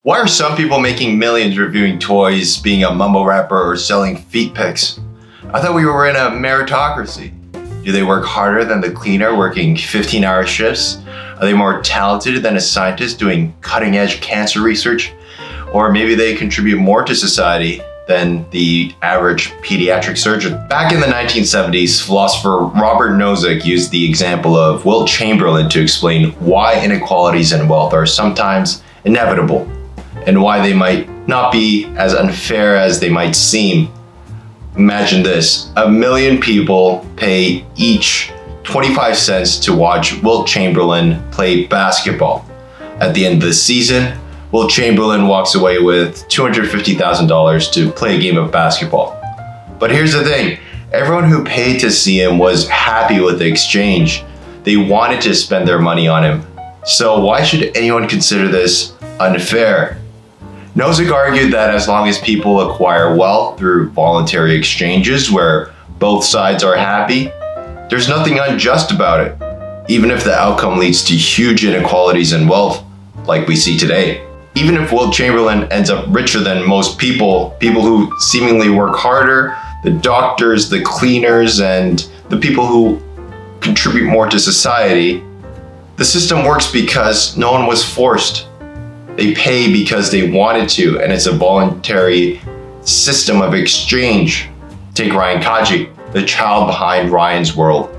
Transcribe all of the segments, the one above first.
Why are some people making millions reviewing toys, being a mumble rapper, or selling feet pics? I thought we were in a meritocracy. Do they work harder than the cleaner working 15-hour shifts? Are they more talented than a scientist doing cutting-edge cancer research? Or maybe they contribute more to society than the average pediatric surgeon. Back in the 1970s, philosopher Robert Nozick used the example of Wilt Chamberlain to explain why inequalities in wealth are sometimes inevitable, and why they might not be as unfair as they might seem. Imagine this: 1 million people pay each 25 cents to watch Wilt Chamberlain play basketball. At the end of the season, Wilt Chamberlain walks away with $250,000 to play a game of basketball. But here's the thing: everyone who paid to see him was happy with the exchange. They wanted to spend their money on him. So why should anyone consider this unfair? Nozick argued that as long as people acquire wealth through voluntary exchanges where both sides are happy, there's nothing unjust about it, even if the outcome leads to huge inequalities in wealth like we see today. Even if Wilt Chamberlain ends up richer than most people who seemingly work harder, the doctors, the cleaners, and the people who contribute more to society, the system works because no one was forced. They pay because they wanted to, and it's a voluntary system of exchange. Take Ryan Kaji, the child behind Ryan's World.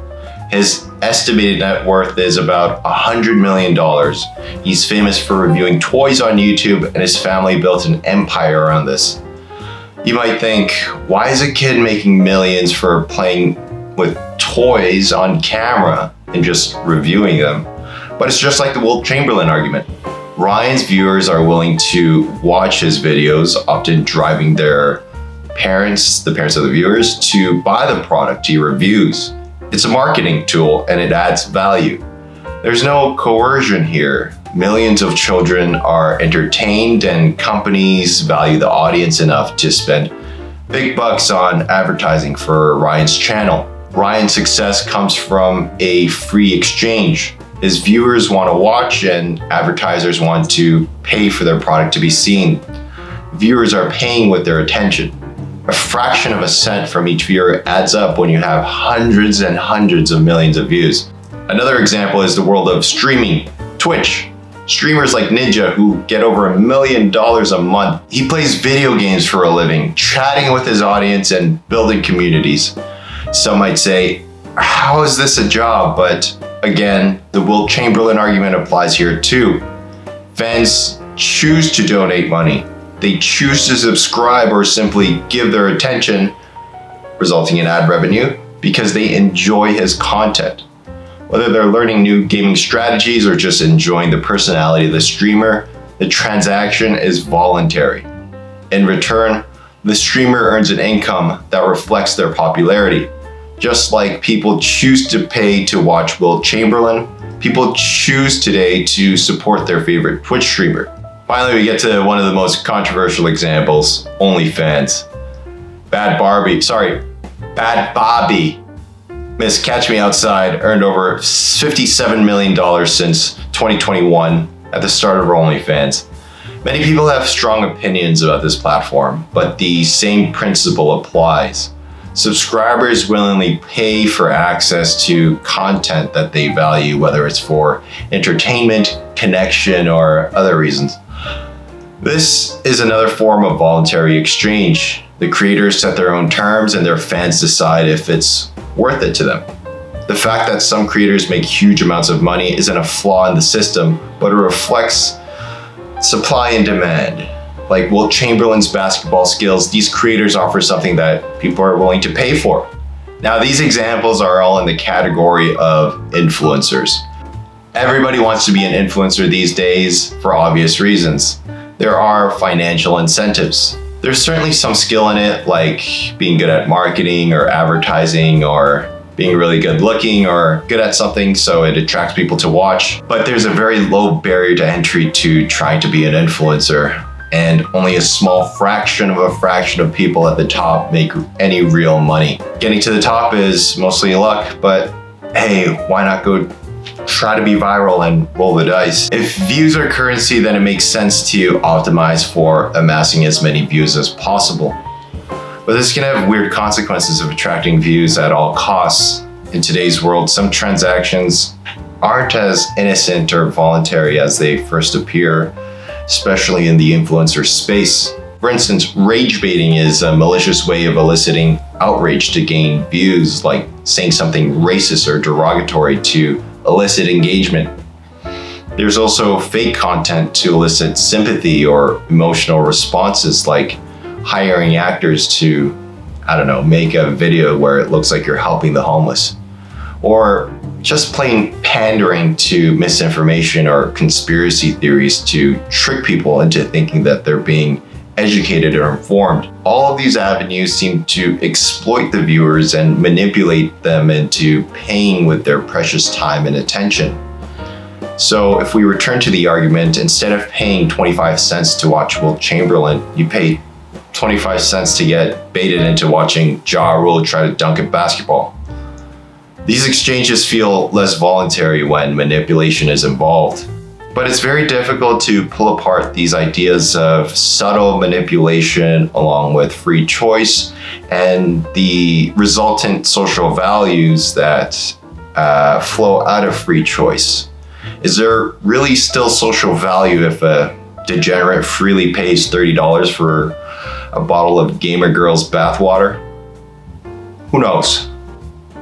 His estimated net worth is about $100 million. He's famous for reviewing toys on YouTube, and his family built an empire around this. You might think, why is a kid making millions for playing with toys on camera and just reviewing them? But it's just like the Wilt Chamberlain argument. Ryan's viewers are willing to watch his videos, often driving their parents, the parents of the viewers, to buy the product he reviews. It's a marketing tool and it adds value. There's no coercion here. Millions of children are entertained, and companies value the audience enough to spend big bucks on advertising for Ryan's channel. Ryan's success comes from a free exchange. His viewers want to watch, and advertisers want to pay for their product to be seen. Viewers are paying with their attention. A fraction of a cent from each viewer adds up when you have hundreds and hundreds of millions of views. Another example is the world of streaming. Twitch. Streamers like Ninja, who get over $1 million a month. He plays video games for a living, chatting with his audience and building communities. Some might say, how is this a job? But again, the Wilt Chamberlain argument applies here too. Fans choose to donate money. They choose to subscribe or simply give their attention, resulting in ad revenue, because they enjoy his content. Whether they're learning new gaming strategies or just enjoying the personality of the streamer, the transaction is voluntary. In return, the streamer earns an income that reflects their popularity. Just like people choose to pay to watch Wilt Chamberlain, people choose today to support their favorite Twitch streamer. Finally, we get to one of the most controversial examples: OnlyFans. Bad Bobby, Miss Catch Me Outside, earned over $57 million since 2021 at the start of her OnlyFans. Many people have strong opinions about this platform, but the same principle applies. Subscribers willingly pay for access to content that they value, whether it's for entertainment, connection, or other reasons. This is another form of voluntary exchange. The creators set their own terms and their fans decide if it's worth it to them. The fact that some creators make huge amounts of money isn't a flaw in the system, but it reflects supply and demand. Like Wilt Chamberlain's basketball skills, these creators offer something that people are willing to pay for. Now, these examples are all in the category of influencers. Everybody wants to be an influencer these days for obvious reasons. There are financial incentives. There's certainly some skill in it, like being good at marketing or advertising, or being really good looking or good at something so it attracts people to watch. But there's a very low barrier to entry to trying to be an influencer, and only a small fraction of people at the top make any real money. Getting to the top is mostly luck, but hey, why not go try to be viral and roll the dice. If views are currency, then it makes sense to optimize for amassing as many views as possible. But this can have weird consequences of attracting views at all costs. In today's world, some transactions aren't as innocent or voluntary as they first appear, especially in the influencer space. For instance, rage baiting is a malicious way of eliciting outrage to gain views, like saying something racist or derogatory to elicit engagement. There's also fake content to elicit sympathy or emotional responses, like hiring actors to, make a video where it looks like you're helping the homeless. Or just plain pandering to misinformation or conspiracy theories to trick people into thinking that they're being educated or informed. All of these avenues seem to exploit the viewers and manipulate them into paying with their precious time and attention. So if we return to the argument, instead of paying 25 cents to watch Wilt Chamberlain, you pay 25 cents to get baited into watching Ja Rule try to dunk a basketball. These exchanges feel less voluntary when manipulation is involved. But it's very difficult to pull apart these ideas of subtle manipulation along with free choice and the resultant social values that flow out of free choice. Is there really still social value if a degenerate freely pays $30 for a bottle of Gamer Girls bathwater? Who knows?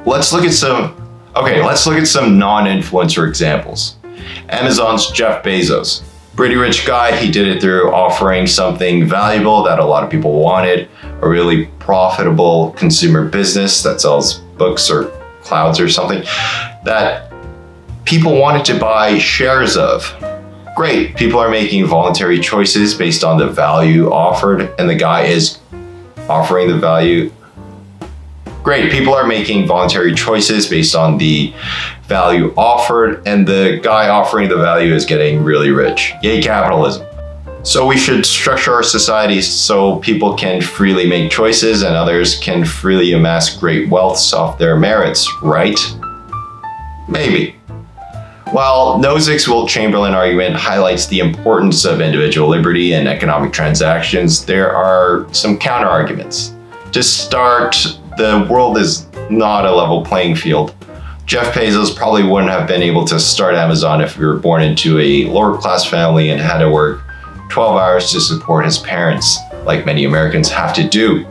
Let's look at some non-influencer examples. Amazon's Jeff Bezos. Pretty rich guy, he did it through offering something valuable that a lot of people wanted, a really profitable consumer business that sells books or clouds or something that people wanted to buy shares of. Great, people are making voluntary choices based on the value offered, and the guy is offering the value. Great, people are making voluntary choices based on the value offered, and the guy offering the value is getting really rich. Yay, capitalism. So we should structure our society so people can freely make choices and others can freely amass great wealth off their merits, right? Maybe. While Nozick's Wilt Chamberlain argument highlights the importance of individual liberty and economic transactions, there are some counter-arguments. To start, the world is not a level playing field. Jeff Bezos probably wouldn't have been able to start Amazon if he were born into a lower class family and had to work 12 hours to support his parents, like many Americans have to do.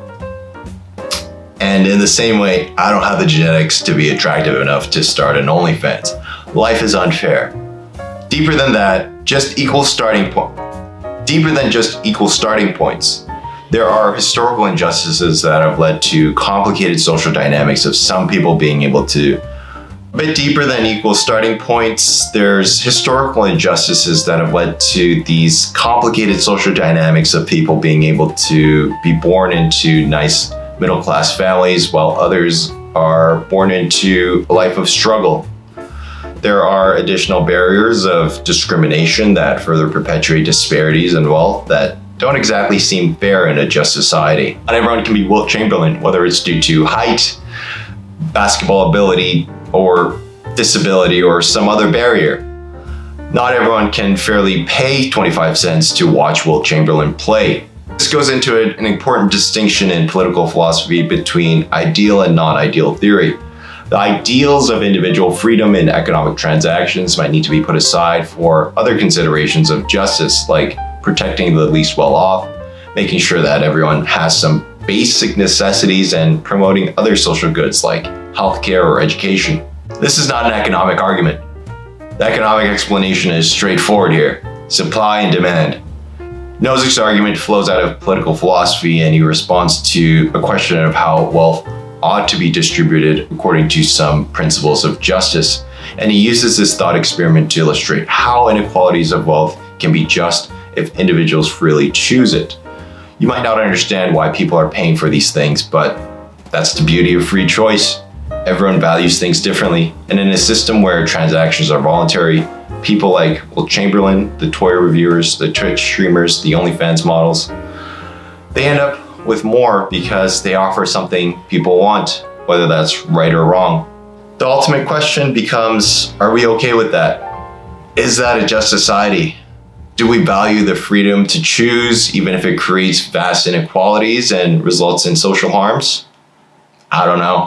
And in the same way, I don't have the genetics to be attractive enough to start an OnlyFans. Life is unfair. Deeper than just equal starting points. There are historical injustices that have led to complicated social dynamics of some people being able to. A bit deeper than equal starting points, there's historical injustices that have led to these complicated social dynamics of people being able to be born into nice middle-class families while others are born into a life of struggle. There are additional barriers of discrimination that further perpetuate disparities in wealth that don't exactly seem fair in a just society. Not everyone can be Wilt Chamberlain, whether it's due to height, basketball ability, or disability, or some other barrier. Not everyone can fairly pay 25 cents to watch Wilt Chamberlain play. This goes into an important distinction in political philosophy between ideal and non-ideal theory. The ideals of individual freedom in economic transactions might need to be put aside for other considerations of justice, like protecting the least well-off, making sure that everyone has some basic necessities, and promoting other social goods like healthcare or education. This is not an economic argument. The economic explanation is straightforward here: supply and demand. Nozick's argument flows out of political philosophy, and he responds to a question of how wealth ought to be distributed according to some principles of justice. And he uses this thought experiment to illustrate how inequalities of wealth can be just if individuals freely choose it. You might not understand why people are paying for these things, but that's the beauty of free choice. Everyone values things differently, and in a system where transactions are voluntary, people like Wilt Chamberlain, the toy reviewers, the Twitch streamers, the OnlyFans models, they end up with more because they offer something people want, whether that's right or wrong. The ultimate question becomes, are we okay with that? Is that a just society? Do we value the freedom to choose, even if it creates vast inequalities and results in social harms? I don't know.